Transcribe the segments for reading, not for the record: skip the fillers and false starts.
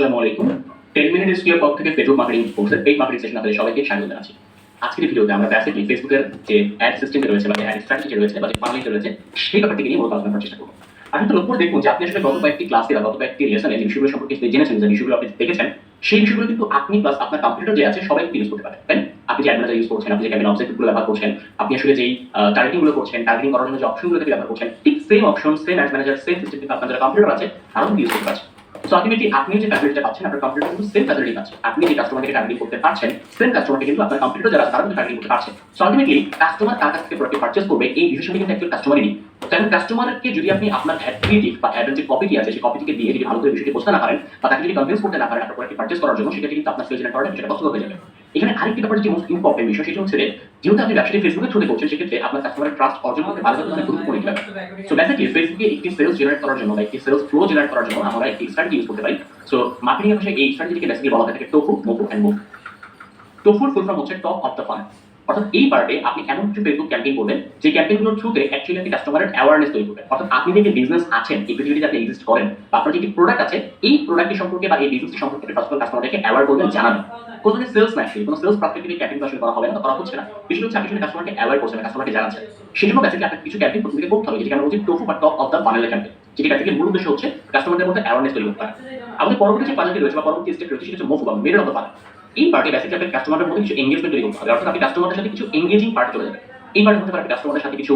আসসালামু আলাইকুম। 10 মিনিট স্কুলের পক্ষ থেকে ফেসবুক মার্কেটিং কোর্সের পেইড মার্কেটিং সেশনে আপনাদের সবাইকে স্বাগত জানাচ্ছি। আজকের ভিডিওতে আমরা বেসিক্যালি ফেসবুকের যে অ্যাড সিস্টেমটি রয়েছে বা অ্যাড স্ট্র্যাটেজি রয়েছে বা যে ফানেলটি রয়েছে সেই ব্যাপারটি নিয়ে মূলত আলোচনা করার চেষ্টা করব। আপনি তো লক্ষ্য করে দেখুন যে আপনি আসলে গত কয়েকটি ক্লাসে বা গত কয়েকটি লেসনে যে বিষয়গুলো সম্পর্কে জেনেছেন, যে বিষয়গুলো আপনি দেখেছেন, সেই বিষয়গুলো কিন্তু আপনি প্লাস আপনার কম্পিউটার যে আছে সবাই ইউজ করতে পারে, তাই না? আপনি যে অ্যাড ম্যানেজার ইউজ করছেন, আপনি যে ক্যাম্পেইন অবজেক্টিভগুলো ব্যবহার করছেন, আপনি আসলে যেই টার্গেটিং গুলো করছেন, টার্গেটিং করার জন্য যে অপশনগুলো ব্যবহার করছেন, ঠিক same option, same add manager, same system কিন্তু আপনার যারা কম্পিউটার আছে তারাও কিন্তু ইউজ করতে পারছে। সো আলটিমেটলি আপনি যে ফ্যাসিলিটিটা পাচ্ছেন, আপনার কম্পিউটার কিন্তু সেম ফ্যাসিলিটি পাচ্ছে। আপনি যে কাস্টমারকে টার্গেটিং করতে পারছেন, সেম কাস্টমারকে কিন্তু আপনার কম্পিউটার যারা আছে তারা কিন্তু টার্গেটিং করতে পারছে। সো আলটিমেটলি কাস্টমার কার কাছ থেকে প্রোডাক্ট পারচেজ করবে এই ডিসিশনটি কিন্তু একজন কাস্টমারই নিবে। কারণ কাস্টমারকে যদি আপনি আপনার অ্যাড ক্রিয়েটিভ বা অ্যাডের যে কপিটি আছে সেই কপিটিকে দিয়ে যদি ভালো করে বিষয়টি বোঝাতে না পারেন বা তাকে যদি কনভিন্স করতে না পারেন আপনার প্রোডাক্ট পারচেজ করার জন্য, সেক্ষেত্রে কিন্তু আপনার সেল জেনারেট করাটা সেটা কষ্ট হয়ে যাবে। এখানে আরেকটি ব্যাপার যে মোস্ট ইম্পর্টেন্ট বিষয় সেটা হচ্ছে যেহেতু আপনি ব্যবসাটি ফেসবুকের থ্রুতে করছেন, সেক্ষেত্রে আপনার কাস্টমারের ট্রাস্ট অর্জন করতে পারলে অনেক গুরুত্বপূর্ণ একটি ব্যাপার। সো বেসিক্যালি ফেসবুকে একটি সেলস জেনারেট করার জন্য বা একটি সেলস ফ্লো জেনারেট করার জন্য আমরা একটি স্ট্র্যাটেজি ইউজ করতে পারি। সো মার্কেটিং এর ভাষায় এই স্ট্র্যাটেজিকে বেসিক্যালি বলা হয় থাকে টোফু, মোফু এন্ড মুভ। টোফুর ফুল ফর্ম হচ্ছে টপ অফ দ্য ফানেল। অর্থাৎ এই পার্টে আপনি এমন কিছু ফেসবুক ক্যাম্পেইন করবেন যে ক্যাম্পেইনগুলোর থ্রুতে অ্যাকচুয়ালি আপনি কাস্টমারের অ্যাওয়ারনেস তৈরি করবেন। অর্থাৎ আপনি যে বিজনেস আছেন, এই পৃথিবীতে আপনি এক্সিস্ট করেন বা আপনার যে প্রোডাক্ট আছে, এই প্রোডাক্টটি সম্পর্কে বা এই বিজনেসটি সম্পর্কে ফার্স্ট অফ অল কাস্টমারকে অ্যাওয়ার করবেন, জানাবেন। কোনো সেলস না, অ্যাকচুয়ালি কোনো সেলস পার্সপেক্টিভে ক্যাম্পেইন আসলে করা হবে না, করা হচ্ছে না। বিষয়টা হচ্ছে আপনি শুধু কাস্টমারকে অ্যাওয়ার করছেন, কাস্টমারকে জানাচ্ছেন। সেজন্য বেসিক্যালি আপনাকে কিছু ক্যাম্পেইন প্রথম থেকে করতে হবে, যেটা আমরা বলছি টোফু বা top of the funnel campaign. যেটি বেসিক্যালি মূল উদ্দেশ্য হচ্ছে কাস্টমারদের মধ্যে অ্যাওয়ারনেস তৈরি করতে পারে। আমাদের পরবর্তী যে ফানেলটি রয়েছে বা পরবর্তী স্টেপ রয়েছে সেটা হচ্ছে মুভ বা মিডল অফ দ্য ফানেল। এই পার্টে বেসিক্যালি আপনি কাস্টমারের মধ্যে কিছু এনগেজমেন্ট তৈরি করতে হবে। অর্থাৎ আপনি কাস্টমারদের সাথে কিছু এনগেজিং পার্ট চলে যাবেন। এই পার্ট হতে পারে কাস্টমারদের সাথে কিছু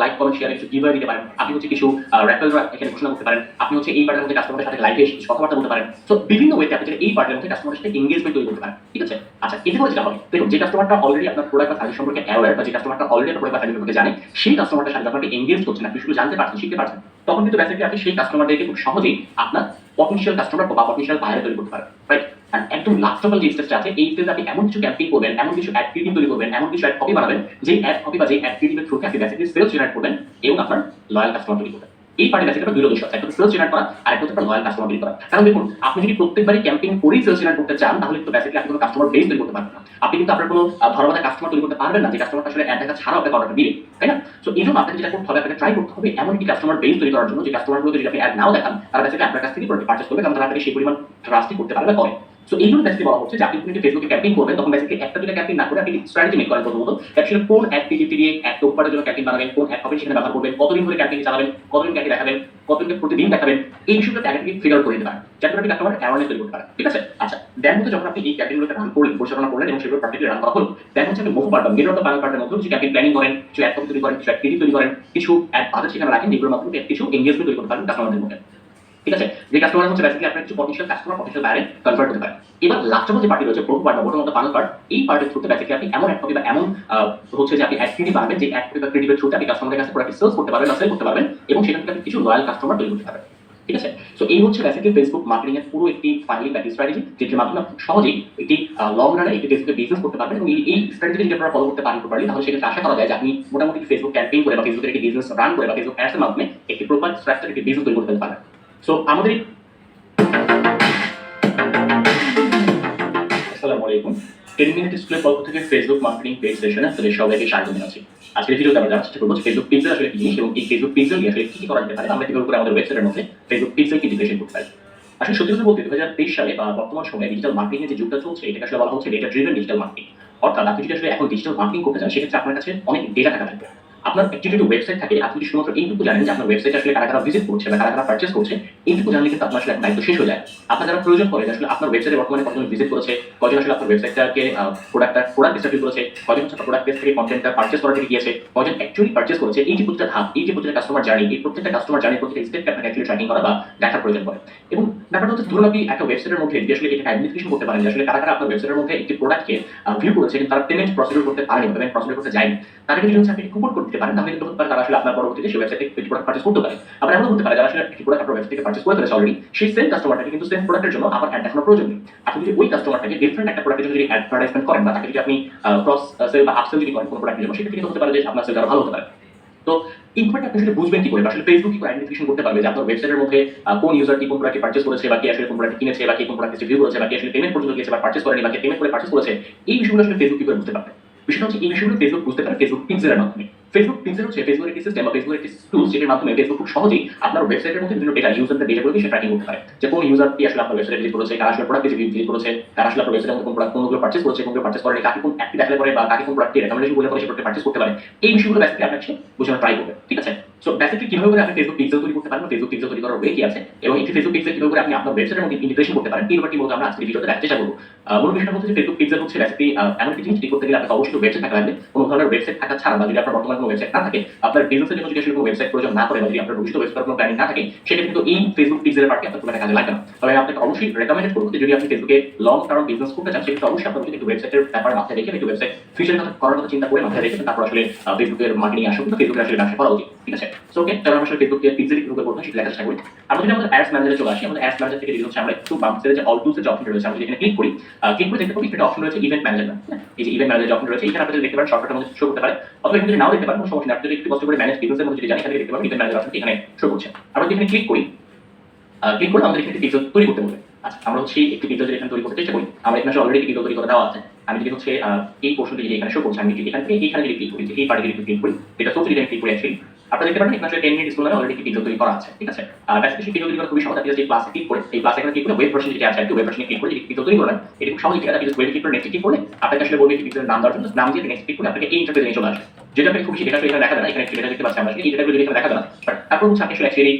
লাইক কমেন্ট শেয়ারে কিছু গিভওয়ে দিতে পারেন। আপনি হচ্ছে কিছু রেফারেল এখানে ঘোষণা করতে পারেন। আপনি হচ্ছে এই পার্টের মধ্যে কাস্টমারদের সাথে লাইভে এসে কিছু কথাবার্তা বলতে পারেন। সো বিভিন্ন ওয়েতে আপনি এই পার্টের মধ্যে কাস্টমারের সাথে এনগেজমেন্ট তৈরি করতে পারেন। ঠিক আছে? আচ্ছা, এতে করে যেটা হবে, দেখুন যে কাস্টমারটা অলরেডি আপনার প্রোডাক্ট বা সার্ভিস সম্পর্কে অ্যাওয়্যার বা যে কাস্টমারটা অলরেডি আপনার প্রোডাক্ট বা সার্ভিস সম্পর্কে জানে, সেই কাস্টমারটার সাথে যখন আপনি এনগেজ করছেন, আপনি শুধু জানতে পারছেন, শিখতে পারছেন, তখন কিন্তু বেসিক্যালি আপনি সেই কাস্টমারদেরকে খুব সহজেই আপনার পটেনশিয়াল কাস্টমার বা পটেনশিয়াল বায়ার তৈরি করতে পারেন। রাইট? আর একদম লাস্ট অফ অল যে স্টেজটা আছে, এই স্টেজে আপনি এমন কিছু ক্যাম্পেইন করবেন, এমন কিছু অ্যাড ক্রিয়েটিভ তৈরি করবেন, এমন কিছু অ্যাড কপি বানাবেন, যে অ্যাড কপি বা যে অ্যাড ক্রিয়েটিভের থ্রুতে আপনি বেসিক্যালি সেলস জেনারেট করবেন এবং আপনার লয়াল কাস্টমার তৈরি করবেন। এই পার্টে বেসিক্যালি দুটো উদ্দেশ্য আছে, একটা সেলস জেনারেট করা আর একটা হচ্ছে লয়াল কাস্টমার তৈরি করা। কারণ দেখুন, আপনি যদি প্রত্যেকবারই ক্যাম্পেইন করেই সেলস জেনারেট করতে চান, তাহলে কিন্তু বেসিক্যালি আপনি কোনো কাস্টমার বেস তৈরি করতে পারবেন না। আপনি কিন্তু আপনার কোনো ধর্মবাদা কাস্টমার তৈরি করতে পারবেন না, যে কাস্টমারটা আসলে অ্যাড দেখা ছাড়াও আপনাকে অর্ডারটা দিবে, তাই না? সো এই জন্য আপনাকে যেটা করতে হবে, আপনাকে ট্রাই করতে হবে এমন একটি কাস্টমার বেস তৈরি করার জন্য, যে কাস্টমারগুলোকে যদি আপনি অ্যাড নাও দেখান, তারা বেসিক্যালি আপনার কাছ থেকে প্রোডাক্ট পারচেজ করবে, কারণ তারা আপনাকে সেই পরিমাণ ট্রাস্টই করতে পারবে বা করে। সো এই জন্য বেসিক্যালি বলা হচ্ছে যে আপনি যদি ফেসবুকে ক্যাম্পেইন করবেন, তখন বেসিক্যালি একটা দুটো ক্যাম্পেইন না করে আপনি স্ট্র্যাটেজি মেক করেন প্রথমত। অ্যাকচুয়ালি কোন অ্যাড ক্রিয়েটিভ দিয়ে অ্যাড টোপারের জন্য ক্যাম্পেইন বানাবেন, কোন অ্যাড কপি সেখানে ব্যবহার করবেন, কতদিন ধরে ক্যাম্পেইন চালাবেন, কতদিন ক্যাম্পেইন দেখাবেন, কতদিনকে প্রতিদিন দেখাবেন, এই বিষয়গুলো আগে থেকে ফিগার করে দিতে পারেন, যাতে আপনি কাস্টমার অ্যাওয়ারনেস তৈরি করতে পারেন। ঠিক আছে? আচ্ছা, দেন হচ্ছে যখন আপনি এই ক্যাম্পেইনগুলোকে রান করলেন, পরিচালনা করলেন এবং সেগুলো পারফেক্টলি রান করা হলো, দেন হচ্ছে আপনি মুভ পার্ট বা মিডল অফ দ্য ফানেল পার্টের মধ্যে কিছু ক্যাম্পেইন প্ল্যানিং করেন, কিছু অ্যাড কপি তৈরি করেন, কিছু অ্যাড ক্রিয়েটিভ তৈরি করেন, কিছু অ্যাড বাজেট সেখানে রাখেন, যেগুলোর মাধ্যমে কিছু এনগেজমেন্ট তৈরি করতে পারেন কাস্টমারদের মধ্যে। ঠিক আছে? যে কাস্টমার হচ্ছে বেসিক্যালি আপনার কিছু পটেনশিয়াল কাস্টমার পটেনশিয়াল বায়ারে কনভার্ট হতে পারে। এবার লাস্ট যে পার্টি রয়েছে প্রথম পার্ট বা bottom of the funnel part, এই পার্টের থ্রুতে বেসিক্যালি আপনি এমন অ্যাড কপি বা এমন হচ্ছে যে আপনি অ্যাড ক্রিয়েটিভ বানাবেন, যে অ্যাড কপি বা ক্রিয়েটিভের থ্রুতে আপনি কাস্টমারের কাছে প্রোডাক্ট সেলস করতে পারবেন বা সেল করতে পারবেন এবং সেখান থেকে আপনি কিছু লয়াল কাস্টমার তৈরি করতে পারবেন। ঠিক আছে? সো এই হচ্ছে বেসিক্যালি ফেসবুক মার্কেটিং এর পুরো একটি ফাইনালি প্যাকেজ স্ট্র্যাটেজি, যেটির মাধ্যমে আপনি সহজেই একটি লং রানে একটি ফেসবুকে বিজনেস করতে পারবেন। এবং এই স্ট্র্যাটেজি যদি আপনারা ফলো করতে পারেন প্রপারলি, তাহলে সেক্ষেত্রে আশা করা যায় যে আপনি মোটামুটি ফেসবুক ক্যাম্পেইন করে বা ফেসবুকের একটি বিজনেস রান করে বা ফেসবুক অ্যাডস এর মাধ্যমে একটি প্রপার স্ট্রাকচার একটি বিজনেস তৈরি করতে পারবেন। সো আমাদের আসসালামু আলাইকুম। 10 মিনিট স্কুলের পক্ষ থেকে ফেসবুক মার্কেটিং পেজ সেশনে আপনাদের সবাইকে স্বাগত জানাচ্ছি। আজকের ভিডিওতে আমরা জানার চেষ্টা করব ফেসবুক পিক্সেল আসলে কি জিনিস এবং এই ফেসবুক পিক্সেল দিয়ে আসলে কি করা যেতে পারে, আমরা কিভাবে করে আমাদের ওয়েবসাইটের মধ্যে ফেসবুক পিক্সেল ইন্টিগ্রেশন করতে পারি। আসলে সত্যি কথা বলতে 2023 সালে বা বর্তমান সময়ে ডিজিটাল মার্কেটিং এর যে যুগটা চলছে, এটাকে আসলে বলা হচ্ছে ডেটা ড্রিভেন ডিজিটাল মার্কেটিং। অর্থাৎ আপনি যদি আসলে এখন ডিজিটাল মার্কেটিং করতে চান, সেক্ষেত্রে আপনার কাছে অনেক ডেটা থাকা লাগবে। আপনার একটি যদি ওয়েবসাইট থাকে, আপনি যদি শুধুমাত্র এইটুকু জানেন যে আপনার ওয়েবসাইটে আসলে কারা কারা ভিজিট করছে বা কারা কারা পারচেজ করছে, এইটুকু জানলে কিন্তু আপনার আসলে দায়িত্ব শেষ হয়ে যায়। আপনার যারা প্রয়োজন পড়ে যে আসলে আপনার ওয়েবসাইটে বর্তমানে কতজন ভিজিট করেছে, কয়জন আসলে আপনার ওয়েবসাইটটাকে প্রোডাক্ট ডিস্ট্রিবিউট করেছে, কয়জন হচ্ছে প্রোডাক্ট পেজ থেকে কন্টেন্টটা পারচেজ করা থেকে গিয়েছে, কয়জন অ্যাকচুয়ালি পারচেজ করেছে, এই যে প্রত্যেকটা ধাপ, এই যে প্রত্যেকটা কাস্টমার জার্নি, এই প্রত্যেকটা কাস্টমার জার্নি প্রত্যেকটা স্টেপকে আপনাকে অ্যাকচুয়ালি ট্র্যাকিং করা বা দেখার প্রয়োজন পড়ে। এবং ব্যাপারটা হচ্ছে ধরুন আপনি একটা ওয়েবসাইটের মধ্যে যে আসলে এটা আইডেন্টিফিকেশন করতে পারেন যে আসলে কারা কারা আপনার ওয়েবসাইটের মধ্যে একটি প্রোডাক্টকে ভিউ করেছে কিন্তু তারা পেমেন্ট প্রসিডিউর করতে পারেনি, পেমেন্ট প্রসিডিউর করতে যায়নি, তাদেরকে যদি হচ্ছে আপনি কুপন করে দিতে পারেন, তাহলে কিন্তু হতে পারে তারা আসলে আপনার পরবর্তীতে সেই ওয়েবসাইট থেকে একটি প্রোডাক্ট পারচেজ করতে পারে। আবার এমন হতে পারে যারা আসলে একটি প্রোডাক্ট আপনার ওয়েবসাইট থেকে পারচেজ করে ফেলেছে অলরেডি, সেই সেম কাস্টমারটাকে কিন্তু সেম প্রোডাক্টের জন্য আবার অ্যাড দেখানোর প্রয়োজন নেই। আপনি যদি ওই কাস্টমারটাকে ডিফারেন্ট একটা প্রোডাক্টের জন্য যদি অ্যাডভার্টাইজমেন্ট করেন বা তাকে যদি আপনি ক্রস সেল বা আপসেল যদি করেন কোনো প্রোডাক্টের জন্য, সেক্ষেত্রে কিন্তু হতে পারে যে আপনার সেলটা আরো ভালো হতে পারে। তো এই ব্যাপারটা আপনি আসলে বুঝবেন কি করে, আসলে ফেসবুক কি করে আইডেন্টিফিকেশন করতে পারবে যে আপনার ওয়েবসাইটের মধ্যে কোন ইউজার কি কোন প্রোডাক্ট পারচেজ করেছে বা কি আসলে কোন প্রোডাক্ট কিনেছে বা কি কোন প্রোডাক্ট রিভিউ করেছে বা কি আসলে পেমেন্ট পর্যন্ত গিয়েছে বা পারচেজ করেনি বা কি পেমেন্ট করে পারচেজ করেছে, এই বিষয়গুলো আসলে ফেসবুক কি করে বুঝতে পারবে। বিষয়টা হচ্ছে এই বিষয়গুলো ফেসবুক বুঝতে পারে ফেসবুক পিক্সেলের মাধ্যমে। ফেসবুক পিক্সেল হচ্ছে ফেসবুকের একটি সিস্টেম বা ফেসবুকের একটি টুলস যেটার মাধ্যমে ফেসবুক খুব সহজেই আপনার ওয়েবসাইটের মধ্যে বিভিন্ন ডেটা ইউজারদের ডেটাগুলোকে সে ট্র্যাকিং করতে পারে, যে কোন ইউজারটি আসলে আপনার ওয়েবসাইটে ভিজিট করেছে, কারা আসলে প্রোডাক্ট ভিজিট করেছে, কারা আসলে আপনার ওয়েবসাইটের মধ্যে কোন প্রোডাক্ট কোনগুলো পারচেজ করেছে, কোনগুলো পারচেজ করে, কাকে কোন অ্যাপটি দেখালে পরে বা কাকে কোন প্রোডাক্টের রেকমেন্ডেশন বলে পরে সে প্রোডাক্ট পারচেজ করতে পারে। এই বিষয়গুলো বেসিক্যালি আপনার কাছে বোঝানো ট্রাই করবে, ঠিক আছে? সো বেসিক্যালি কিভাবে করে আপনি ফেসবুক পিক্সেল তৈরি করতে পারেন, ফেসবুক পিক্সেল তৈরি করার ওয়ে কি আছে এবং এই ফেসবুক পিক্সেল কিভাবে করে আপনি আপনার ওয়েবসাইটের মধ্যে ইন্টিগ্রেশন করতে পারেন, এই ব্যাপারটি মূলত আমরা আজকের ভিডিওতে দেখার চেষ্টা করব। মূল বিষয়টা হচ্ছে যে ফেসবুক পিক্সেল হচ্ছে বেসিক্যালি এমন কিছু জিনিস করতে গেলে আপনাকে অবশ্যই ওয়েবসাইট থাকা লাগবে। কোনো ধরনের ওয়েবসাইট থাকা ছাড়া বা যদি আপনার বর্তমানে কোনো ওয়েবসাইট না থাকে, আপনার বিজনেসের জন্য যদি আসলে কোনো ওয়েবসাইট প্রয়োজন না করে বা যদি আপনার ভবিষ্যৎ ওয়েবসাইট কোনো প্ল্যানিং না থাকে, সেক্ষেত্রে কিন্তু এই ফেসবুক পিক্সেলের পার্টটি আপনার খুব একটা কাজে লাগবে না। তবে আমি আপনাকে অবশ্যই রেকমেন্ড করব যে যদি আপনি ফেসবুকে লং টার্ম বিজনেস করতে চান, সেক্ষেত্রে অবশ্যই আপনার একটু ওয়েবসাইটের ব্যাপারে মাথায় রেখে একটু ওয়েবসাইট ফিউচারের কথা করার কথা চিন্তা করে মাথায় রেখে তারপর আসলে ফেসবুকের মার্কেটিং আসুন, কিন্তু ফেসবুকে আসলে ব্যবসা করা উচিত, ঠিক আছে? সো ওকে, তাহলে আমরা আসলে ফেসবুকে পিক্সেল কিভাবে করতে হয় সেটা দেখার চেষ্টা করি। আমরা যদি আমাদের অ্যাডস ম্যানেজারে চলে আসি, আমাদের অ্যাডস ম্যানেজার থেকে হচ্ছে আমরা একটু বাম সাইডে যে অল টুলস এর যে অপশন রয়েছে আমরা যদি এখানে ক্লিক করি, ক্লিক করে দেখতে পাবো একটা অপশন রয়েছে ইভেন্ট ম্যানেজার। এই যে ইভেন্ট ম্যানেজার অপশন রয়েছে, এখানে আপনারা দেখতে পারেন শর্টকাটের মধ্যে শো করতে পারে, অথবা এখানে যদি নাও দেখতে পারেন কোনো সমস্যা নেই, আপনি যদি একটু কষ্ট করে ম্যানেজ বিজনেসের মধ্যে যদি জানেন, এখানে দেখতে পাবেন ইভেন্ট ম্যানেজার অপশনটি এখানে শো করছে। আমরা যদি এখানে ক্লিক করি, ক্লিক করে আমাদের এখানে পিক্সেল তৈরি করতে বলবে। আচ্ছা, আমরা হচ্ছে একটি পিক্সেল এখানে তৈরি করতে চেষ্টা করি। আমরা এখানে অলরেডি পিক্সেল তৈরি করে দেওয়া আছে। আমি যদি হচ্ছে এই পোর্শনটি যদি এখানে শো করছে, আমি যদি এখান থেকে এইখানে যদি ক্লিক করি, যে এই পার্টে যদি ক্লিক করি, এটা সোর্স যদি আমি ক্লিক করি অ্যাকচুয়ালি আপনারা দেখতে পারেন এখানে আসলে 10 মিনিট স্কুল নামে অলরেডি একটি পিক্সেল তৈরি করা আছে, ঠিক আছে? বেসিক্যালি সেই পিক্সেল তৈরি করা খুবই সহজ। আপনি জাস্ট এই প্লাসে ক্লিক করে, এই প্লাসে এখানে ক্লিক করে ওয়েব ভার্সন যেটা আছে আর কি, ওয়েব ভার্সনে ক্লিক করে যদি পিক্সেল তৈরি করেন, এটা খুব সহজই ঠিক আছে। আপনি জাস্ট ওয়েবে ক্লিক করে নেক্সট ক্লিক করলে আপনাকে আসলে বলবে পিক্সেলের নাম দেওয়ার জন্য, নাম দিয়ে নেক্সট ক্লিক করে আপনাকে এই ইন্টারফেসে নিয়ে চলে আসবে। যেটা আপনি খুব বেশি ডেটা এখানে দেখা যায় না, এখানে ডেটা দেখতে পাচ্ছি আমরা, এই ডেটাগুলো যদি এখানে দেখা যায় না, বাট তারপর হচ্ছে আপনি আসলে অ্যাকচুয়ালি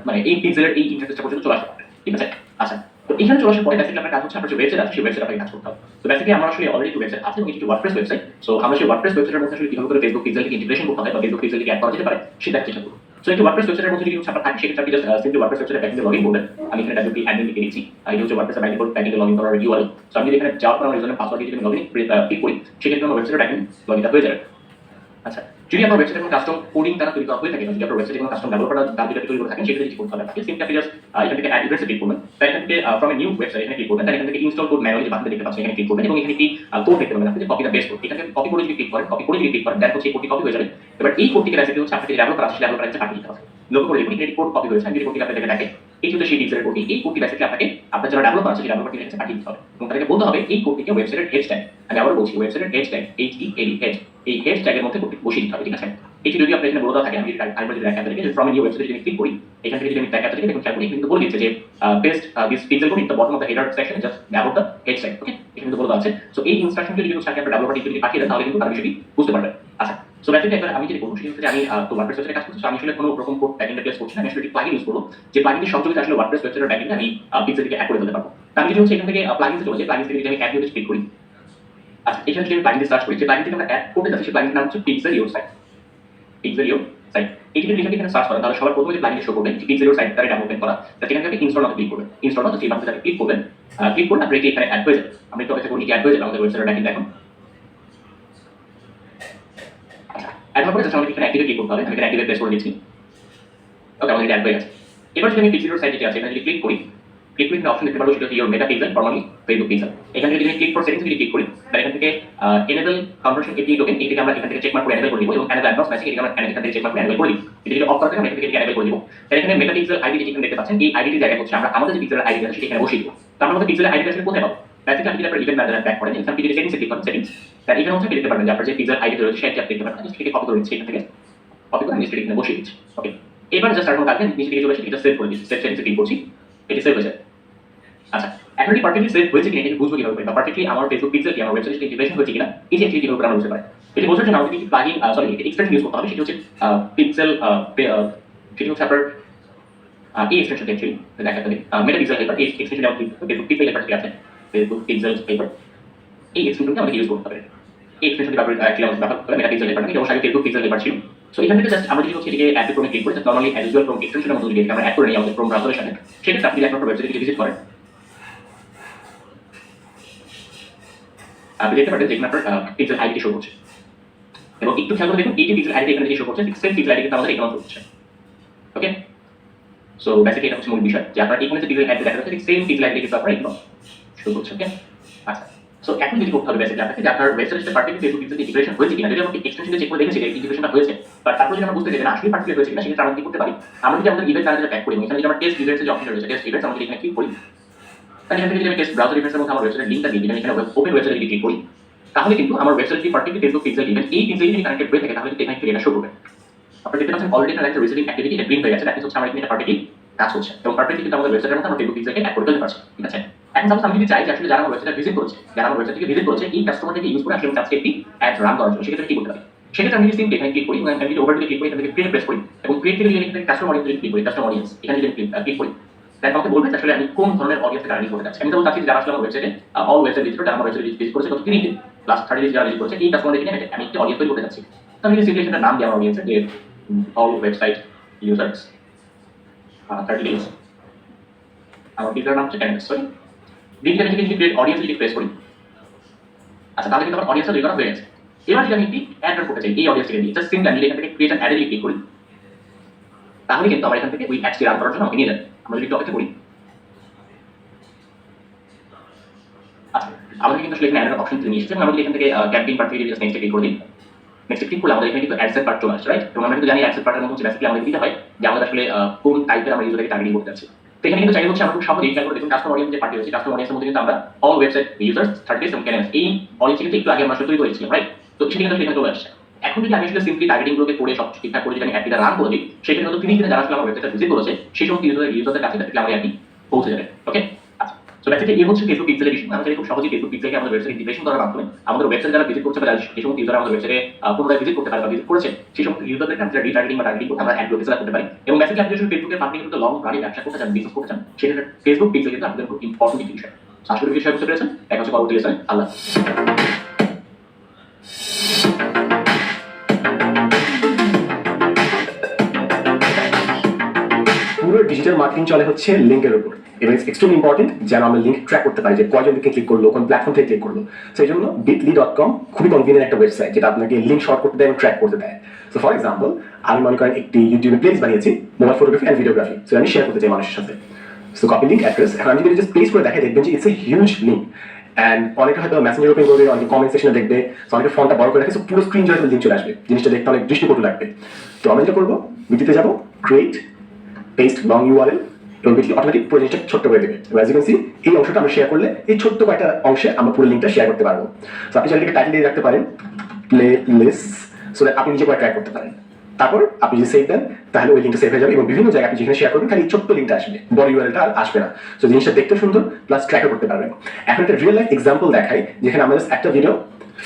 মানে এই পিক্সেলের এই ইন্টারফেসটা পর্যন্ত চলে আসতে পারবেন, ঠিক আছে? আচ্ছা, তো এখানে চলে আসার পরে বেসিক্যালি আপনার কাজ হচ্ছে আপনার যে ওয়েবসাইট আছে সেই ওয়েবসাইট আপনাকে কাজ করতে হবে। তো বেসিক্যালি আমার আসলে অলরেডি ওয়েবসাইট আছে এবং এটি ওয়ার্ডপ্রেস ওয়েবসাইট। সো আমরা সেই ওয়ার্ডপ্রেস ওয়েবসাইটের মধ্যে আসলে কিভাবে করে ফেসবুক পিক্সেলকে ইন্টিগ্রেশন করতে হয় বা ফেসবুক পিক্সেলকে অ্যাড করা যেতে পারে সেটা দেখার চেষ্টা করব। সো এই ওয়ার্ডপ্রেস ওয়েবসাইটের মধ্যে যদি কিছু আপনার থাকে, সেক্ষেত্রে আপনি জাস্ট সিম্পলি ওয়ার্ডপ্রেস ওয়েবসাইটে ব্যাকএন্ডে লগইন করবেন। আমি এখানে wp admin লিখে দিচ্ছি, এটা হচ্ছে ওয়ার্ডপ্রেস ব্যাকএন্ডে লগইন করার ইউআরএল। সো আমি যদি এখানে যাওয়ার পর আমার ইউজারনেম পাসওয়ার্ড দিয়ে যদি লগইন ক্লিক করি, সেক্ষেত্রে আমার ওয়েবসাইটের ব্যাকএন্ড লগইনটা হয়ে যাবে। আচ্ছা, যদি আপনার ওয়েবসাইটে কোনো কাস্টম কোডিং দ্বারা তৈরি করা হয়ে থাকে, যদি আপনার ওয়েবসাইটে কোনো কাস্টম ডেভেলপার দ্বারা তৈরি করে থাকেন, সেক্ষেত্রে কিছু করতে হবে আপনাকে। সিম্পলি আপনি জাস্ট এখান থেকে অ্যাড ইউজারসে ক্লিক করবেন, তাই এখান থেকে ফ্রম এ নিউ ওয়েবসাইট এখানে ক্লিক করবেন, তাই এখান থেকে ইনস্টল কোড ম্যানুয়ালি যে বাটনটা দেখতে পাচ্ছেন এখানে ক্লিক করবেন এবং এখানে একটি কোড দেখতে পাবেন আপনি যে কপি দা পেস্ট কোড, এখানে কপি করে যদি ক্লিক করেন, কপি করে যদি ক্লিক করেন, দেন হচ্ছে এই কোডটি কপি হয়ে যাবে। এবার এই কোডটিকে বেসিক্যালি হচ্ছে আপনাকে ডেভেলপার আছে ডেভেলপারের কাছে পাঠিয়ে দিতে হবে। লক্ষ্য করে দেখুন এখানে কোড কপি হয়েছে, আমি যদি কোডটি আপনাদের দেখে এই হচ্ছে সেই পিক্সেলের কোডটি। এই কোডটি বেসিক্যালি আপনাকে আপনার যারা ডেভেলপার আছে সেই ডেভেলপারটির কাছে পাঠিয়ে দিতে হবে এবং তাদেরকে বলতে হবে এই কোডটিকে ওয়েবসাইটের হেড ট্যাগ, আমি আবার বলছি ওয়েবসাইটের হেড ট্যাগ HEAD হেড, এই হেড ট্যাগের মধ্যে কোডটি বসিয়ে দিতে হবে, ঠিক আছে? এটি যদি আপনার এখানে বলা থাকে, আমি যদি আরেকবার যদি দেখা থাকে যে ফ্রম এ নিউ ওয়েবসাইটে যদি ক্লিক করি, এখান থেকে যদি আমি দেখা থাকে দেখুন খেয়াল করি কিন্তু বলে দিচ্ছে যে paste this pixel code in the bottom of the header section just about the head tag, okay? এখানে কিন্তু বলা আছে। সো এই ইনস্ট্রাকশনটি যদি হচ্ছে আপনার ডেভেলপারটি যদি পাঠিয়ে দেন, তাহলে কিন্তু তার বিষয়টি বুঝতে পারবেন। আচ্ছা, সো বেসিক্যালি এবার আমি যেটা করব সেটা হচ্ছে যে আমি তো ওয়ার্ডপ্রেস ওয়েবসাইটে কাজ করছি, আমি আসলে কোনো রকম কোড ব্যাকএন্ডে প্লেস করছি না, আমি আসলে একটি প্লাগইন ইউজ করব যে প্লাগইনটির সহযোগিতায় আসলে ওয়ার্ডপ্রেস ওয়েবসাইটের ব্যাকএন্ডে আমি পিক্সেলটিকে অ্যাড করে দিতে পারবো। তো আমি যদি হচ্ছে এখান থেকে প্লাগইনসে চলে যাই, প্লাগইনস থেকে যদি আমি অ্যাড নিউতে ক্লিক করি, আচ্ছা এখানে যদি আমি প্লাগইন সার্চ করি, যে প্লাগইনটি আমরা অ্যাড করতে যাচ্ছি সেই প্লাগইনটির নাম হচ্ছে Pixel Your Site, Pixel Your Site. এই যদি এখানে সার্চ করেন তাহলে সবার প্রথমে যে প্লাগইনটি শো করবে যে পিক্সেল ইওর সাইট দ্বারা ডেভেলপমেন্ট করা, তাহলে এখান থেকে ইনস্টল নাও ক্লিক করবেন, ইনস্টল নাও সেই বাটনটাতে ক্লিক করবেন, ক্লিক করলে আপনার এটি এখানে অ্যাড হয়ে যাবে। আমি তো অপেক্ষা করি এটি অ্যাড হয়ে যাবে আমাদের ওয়েবসাইটের ব্যাকএন্ড এখন। আচ্ছা, অ্যাড হওয়ার পরে জাস্ট আমাদের এখানে অ্যাক্টিভে ক্লিক করতে হবে, আমি এখানে অ্যাক্টিভে প্রেস করে দিচ্ছি, ওকে আমাদের অ্যাড হয়ে গেছে। এবার যদি আমি পিক্সেল ইওর সাইট যেটা আছে এখানে যদি ক্লিক করি, ক্লিক করে অপশন দেখতে পারবো সেটা হচ্ছে your meta pixel formally Facebook pixel. এখান থেকে যদি ক্লিক ফর সেটিংস যদি ক্লিক করি, তাহলে এখান থেকে এনেবল কনভার্সন এপিআই টোকেন এটাকে আমরা এখান থেকে চেক মার্ক করে এনেবল করে দিব এবং এনেবল অ্যাডভান্স ম্যাসেজ এটাকে আমরা এখান থেকে চেক মার্ক করে এনেবল করে দিব। এটা যদি অফ করা থাকে আমরা এখান থেকে এনেবল করে দিব। তাহলে এখানে মেটা পিক্সেল আইডি যেখানে দেখতে পাচ্ছেন এই আইডির জায়গায় হচ্ছে আমরা আমাদের যে পিক্সেলের আইডি আছে সেটা এখানে বসিয়ে দিব। তো আমরা আমাদের পিক্সেলের আইডি আসলে কোথায় পাবো? বেসিক্যালি আপনি যদি আপনার ইভেন্ট ম্যানেজারে ব্যাক করেন, এখানে যদি সেটিংসে ক্লিক করেন সেটিংস, তাহলে এখানে হচ্ছে দেখতে পারবেন যে আপনার যে পিক্সেল আইডি রয়েছে সেটা আপনি দেখতে পারবেন। জাস্ট এটাকে কপি করে নিচ্ছি, এখান থেকে কপি করে নিচে এখানে বসিয়ে দিচ্ছি, ওকে? এবার জাস্ট আর কোনো কাজ নেই, নিচে দিকে চলে এসে এটা সেভ করে দিচ্ছি, সেভ সেটিংসে ক্লিক করছি, এটা সেভ হয়ে যায়। আচ্ছা, এখন কি পারফেক্টলি সেভ হয়েছে কিনা এটা বুঝবো কিভাবে বা পারফেক্টলি আমার ফেসবুক পিক্সেল কি আমার ওয়েবসাইটের সাথে ইন্টিগ্রেশন হয়েছে কিনা এই যে অ্যাকচুয়ালি কিভাবে আমরা বুঝতে পারি। এটি বোঝার জন্য আমাদের কিছু প্লাগইন একটি এক্সটেনশন ইউজ করতে হবে, সেটা হচ্ছে পিক্সেল সেটি হচ্ছে আপনার এই এক্সটেনশন অ্যাকচুয়ালি দেখা যাবে মেটা পিক্সেল হেল্পার, এই এক্সটেনশন আমাদের ফেসবুক পিক্সেল হেল্পার যেটা আছে ফেসবুক পিক্সেল হেল্পার, এই এক্সটেনশনটা আমাদের ইউজ করতে হবে। এই এক্সটেনশনটি ব্যবহার মেটা পিক্সেল হেল্পার এটা অবশ্যই ফেসবুক পিক্সেল হেল্পার ছিল। সো এখান থেকে জাস্ট আমরা যদি হচ্ছে এটিকে অ্যাড ক্রমে ক্লিক করি, just normally as usual Chrome এক্সটেনশনের মতো যদি আমরা অ্যাড করে নিই আমাদের ক্রোম ব্রাউজারের সাথে, সেক্ষেত্রে আপনি আপনার ওয়েবসাইটে ভিজিট করেন, আপনি দেখতে পারেন যে এখানে আপনার পিক্সেল আইডি শো করছে এবং একটু খেয়াল করে দেখুন এই যে পিক্সেল আইডি এখানে যে শো করছে সেম পিক্সেল আইডি কিন্তু আমাদের এখানে শো করছে, ওকে? সো বেসিক্যালি এটা হচ্ছে মূল বিষয় যে আপনার এখানে যে পিক্সেল আইডি দেখা যাচ্ছে সেম পিক্সেল আইডি কিন্তু আপনার এখানে শো করছে, ওকে? আচ্ছা, সো এখন যদি করতে হবে বেসিক্যালি আপনাকে যে আপনার ওয়েবসাইটের সাথে পার্টিকুলার ফেসবুক পিক্সেল ইন্টিগ্রেশন হয়েছে কিনা। যদি আমরা এক্সটেনশনে চেক করে দেখেছি যে ইন্টিগ্রেশনটা হয়েছে, বাট তারপর যদি আমরা বুঝতে চাই না আসলে পার্টিকুলার হয়েছে কিনা, সেক্ষেত্রে আমরা কি করতে পারি, আমরা যদি আমাদের ইভেন্ট ম্যানেজারে ব্যাক করি এবং এখানে যদি আমরা টেস্ট ইভেন্টস যে অপশন রয়েছে টেস্ট ইভেন্টস আমরা এখানে ক্লিক করি, তাহলে এখান থেকে যদি আমি টেস্ট ব্রাউজার ইভেন্টসের মধ্যে আমার ওয়েবসাইটের লিংকটা দিই, যেখানে এখানে ওপেন ওয়েবসাইটে যদি ক্লিক করি, তাহলে কিন্তু আমার ওয়েবসাইটটি পার্টিকুলার ফেসবুক পিক্সেল ইভেন্ট এই পিক্সেলটি যদি কানেক্টেড হয়ে থাকে তাহলে কিন্তু এখানে কিন্তু এটা শো করবে। আপনারা দেখতে পাচ্ছেন অলরেডি একটা রিসিভিং অ্যাক্টিভিটি এটা গ্রিন হয়ে গেছে, দ্যাট মিন্স হচ্ছে আমরা এখানে এটা পার্টিকুলার কাজ হচ্ছে এবং পারফেক্টলি কিন্তু আমাদের ওয়েবসাইটের মধ্যে আমরা ফেসবুক পিক্সেলকে অ্যাড করে ফেলতে পারছি। ঠিক আছে, এখন সাপোজ আমি যদি চাই যে আসলে যারা আমার ওয়েবসাইটে ভিজিট করেছে, যারা আমার ওয়েবসাইটকে ভিজিট করেছে এই কাস্টমারটাকে ইউজ করে আসলে চাচ্ছি একটি অ্যাড রান করার জন্য, সেক্ষেত্রে কি করতে পারি? সেক্ষেত্রে আমি যদি সিম্পলি এখানে ক্লিক করি এবং আমি যদি ওভারভিউ ক্লিক করি, এখান থেকে ক্রিয়েট প্রেস করি এবং ক্রিয়েট থেকে যদি এখান থেকে কাস্টমার অডিয়েন্স ক্লিক করি, কাস্টমার অডিয়েন্স এখানে যদি ক্লিক করি, তাহলে আমাকে বলবে আসলে আমি কোন ধরনের অডিয়েন্স টার্গেট করতে চাচ্ছি। আমি যেমন চাচ্ছি যারা আসলে আমার ওয়েবসাইটে অল ওয়েবসাইট ভিজিট করে, যারা আমার ওয়েবসাইট ভিজিট করেছে গত 3 দিন লাস্ট 30 ডেজ যারা ভিজিট করেছে এই কাস্টমারদের নিয়ে আমি একটা অডিয়েন্স তৈরি করতে চাচ্ছি। তো আমি যদি সিম্পলি এখানে নাম দিই আমার অডিয়েন্সের যে অল ওয়েবসাইট ইউজার্স 30 ডেজ, আমার পিটার নাম হচ্ছে ক্যান্ডিডেট, সরি ডিটেইল থেকে যদি ক্রিয়েট অডিয়েন্স যদি প্রেস করি, আচ্ছা তাহলে কিন্তু আমার অডিয়েন্সটা তৈরি করা হয়ে গেছে। এবার যদি আমি একটি অ্যাড রান করতে চাই এই অডিয়েন্সকে দিয়ে, জাস্ট সিম্পলি আমি এখান থেকে ক্রিয়েট অ্যান অ্যাডে ক্লিক করি, তাহলে কিন্তু আমার এখান থেকে ওই অ্যাডটি রান করার জন্য আমাকে নিয়ে যাবে। আমরা যদি একটু অপেক্ষা করি, আচ্ছা আমাদের কিন্তু আসলে এখানে অ্যাডের অপশন নিয়ে এসেছে। আমরা যদি এখান থেকে ক্যাম্পেইন পার্ট থেকে জাস্ট নেক্সট ক্লিক করে দিই, নেক্সট ক্লিক করলে আমাদের এখানে কিন্তু অ্যাডসেট পার্ট চলে আসছে, রাইট? এবং আমরা কিন্তু জানি অ্যাডসেট পার্টের মধ্যে হচ্ছে বেসিক্যালি আমাদের দিতে হয় যে আমাদের আসলে কোন টাইপের আমরা ইউজারকে টার্গেটিং করতে যাচ্ছি। তো এখানে কিন্তু চাইলে হচ্ছে আমরা খুব সহজেই খেয়াল করে দেখুন কাস্টমার অডিয়েন্স যে পার্টি হচ্ছে, কাস্টমার অডিয়েন্সের মধ্যে কিন্তু আমরা অল ওয়েবসাইট ইউজার্স 30 ডেজ এবং ক্যান্ডিডেটস এই অডিয়েন্স কিন্তু একটু আগে আমরা আসলে তৈরি করেছিলাম, রাইট? তো সেটা কিন্তু এখানে চলে আসছে। এখন যদি আমি আসলে সিম্পলি টার্গেটিং গুলোকে করে সব ঠিকঠাক করে যদি আমি অ্যাডটা রান করে দিই, সেক্ষেত্রে কিন্তু 30 দিনে যারা আসলে আমার ওয়েবসাইটটা ভিজিট করেছে সেই সমস্ত ইউজারদের কাছে বেসিক্যালি আমার অ্যাডটি পৌঁছে যাবে। ওকে, আচ্ছা সো বেসিক্যালি এই হচ্ছে ফেসবুক পিক্সেলের ইস্যু। আমরা খুব সহজেই ফেসবুক পিক্সেলকে আমাদের ওয়েবসাইট ইন্টিগ্রেশন করার মাধ্যমে আমাদের ওয়েবসাইট যারা ভিজিট করতে পারে, যে সমস্ত ইউজার আমাদের ওয়েবসাইটে পুনরায় ভিজিট করতে পারে বা ভিজিট করেছে সেই সমস্ত ইউজারদেরকে আমরা রিটার্গেটিং বা টার্গেটিং করে আমরা অ্যাড লোকেশন করতে পারি। এবং বেসিক্যালি আপনি যদি ফেসবুকের মাধ্যমে কিন্তু লং রানিং ব্যবসা করতে চান, বিজনেস করতে চান, সেক্ষেত্রে ফেসবুক পিক্সেল কিন্তু আপনাদের খুব ইম্পর্টেন্ট একটি বিষয়। আশা করি বিষয় বুঝতে পেরেছেন। দেখা হচ্ছে পরবর্তী লেসনে। আল্লাহ। পুরো ডিজিটাল মার্কেটিং চলে হচ্ছে লিঙ্কের উপর এবং ইটস এক্সট্রিমলি ইম্পর্টেন্ট যেন আমরা লিঙ্ক ট্র্যাক করতে পারি যে কয়জন লিঙ্কে ক্লিক করলো, কোন প্ল্যাটফর্ম থেকে ক্লিক করলো। সেই জন্য bitly.com খুবই কনভিনিয়েন্ট একটা ওয়েবসাইট যেটা আপনাকে লিঙ্ক শর্ট করতে দেয় এবং ট্র্যাক করতে দেয়। সো ফর এক্সাম্পল আমি মনে করেন একটি ইউটিউবে প্লেলিস্ট বানিয়েছি mobile photography and videography, so আমি শেয়ার করতে চাই মানুষের সাথে। সো কপি লিঙ্ক অ্যাড্রেস, এখন আমি যদি জাস্ট প্লেস করে দেখে দেখবেন যে it's a huge link and অনেকে হয়তো মেসেঞ্জার ওপেন করবে, অনেকে কমেন্ট সেকশনে দেখবে, সো অনেকে ফোনটা বড় করে রাখে, সো পুরো স্ক্রিন জুড়ে লিঙ্ক চলে আসবে, জিনিসটা দেখতে অনেক দৃষ্টিকটু লাগবে। তো আমি যেটা করবো বিটিতে যাবো, ক্রিয়েট পেস্ট লং ইউআরএল এবং বিটলি অটোমেটিক পুরো জিনিসটা ছোট্ট করে দেবে। অ্যাজ ইউ ক্যান সি এই অংশটা আমরা শেয়ার করলে এই ছোট্ট কয়েকটা অংশে আমরা পুরো লিঙ্কটা শেয়ার করতে পারবো। সো আপনি চাইলে টাইটেল দিয়ে রাখতে পারেন প্লে লিস্ট, সো দ্যাট আপনি নিজে করে ট্র্যাক করতে পারেন। তারপর আপনি যদি সেভ দেন তাহলে ওই লিঙ্কটা সেভ হয়ে যাবে এবং বিভিন্ন জায়গায় আপনি যেখানে শেয়ার করবেন খালি ছোট্ট লিঙ্কটা আসবে, বড় ইউআরএলটা আর আসবে না। সো জিনিসটা দেখতে সুন্দর প্লাস ট্র্যাকও করতে পারবেন। এখন একটা রিয়েল লাইফ এক্সাম্পল দেখাই যেখানে আমরা জাস্ট একটা ভিডিও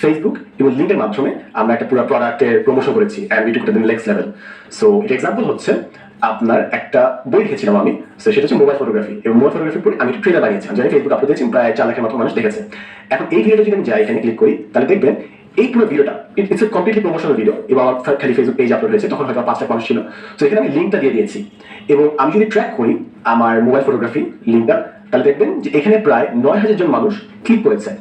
ফেসবুক এবং লিঙ্কের মাধ্যমে আমরা একটা পুরো প্রোডাক্টের প্রমোশন করেছি অ্যান্ড ভিডিও করতে নেক্সট লেভেল। সো এটা এক্সাম্পল হচ্ছে আপনার একটা বই লিখেছিলাম আমি, সো সেটা হচ্ছে মোবাইল ফটোগ্রাফি এবং মোবাইল ফটোগ্রাফির পরে আমি একটা ট্রেলার বানিয়েছিলাম যেটা ফেসবুক আপলোড দিয়েছি, প্রায় 4 লাখের মতো মানুষ দেখেছে। এখন এই ভিডিওটা যদি আমি যাই এখানে ক্লিক করি তাহলে দেখবেন এই পুরো ভিডিওটা it's a completely promotional video এবং আমার খালি ফেসবুক পেজ আপলোড হয়েছে, তখন হয়তো 5 লাখ মানুষ ছিল। সো এখানে আমি লিঙ্কটা দিয়ে দিয়েছি এবং আমি যদি ট্র্যাক করি আমার মোবাইল ফটোগ্রাফি লিঙ্কটা তাহলে দেখবেন যে এখানে প্রায় 9000 জন মানুষ ক্লিক করেছে।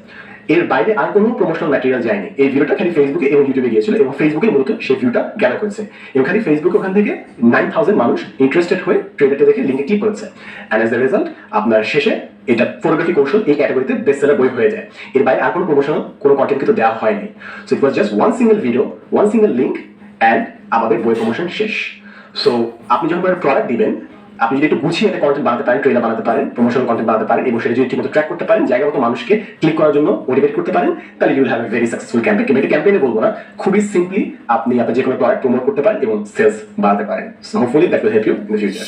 এর বাইরে আর কোনো প্রমোশনাল ম্যাটেরিয়াল যায়নি, এই ভিডিওটা খালি ফেসবুকে এবং ইউটিউবে গিয়েছিল এবং ফেসবুকে মূলত সেই ভিউটা গ্যাদার করেছে এবং খালি ফেসবুকে ওখান থেকে 9000 মানুষ ইন্টারেস্টেড হয়ে ট্রেলারটা দেখে লিঙ্কে ক্লিক করেছে অ্যান্ড এজ দ্য রেজাল্ট আপনার শেষে এটা ফটোগ্রাফি কৌশল এই ক্যাটাগরিতে বেস্ট সেলার বই হয়ে যায়। এর বাইরে আর কোনো প্রমোশনাল কোনো কন্টেন্ট কিন্তু দেওয়া হয়নি। So it was just one single video, one single link and আমাদের বই প্রমোশন শেষ। সো আপনি যখন প্রোডাক্ট দিবেন আপনি যদি একটু গুছিয়ে একটা কন্টেন্ট বানাতে পারেন, ট্রেলার বানাতে পারেন, প্রমোশনাল কন্টেন্ট বানাতে পারেন এবং সেটা যদি ঠিকমতো ট্র্যাক করতে পারেন, জায়গা মতো মানুষকে ক্লিক করার জন্য মোটিভেট করতে পারেন, তাহলে you will have a very successful campaign. কিন্তু এটা ক্যাম্পেইনে বলবো না, খুবই সিম্পলি আপনি আপনার যে কোনো প্রোডাক্ট প্রমোট করতে পারেন এবং সেলস বাড়াতে পারেন। So hopefully that will help you in the future.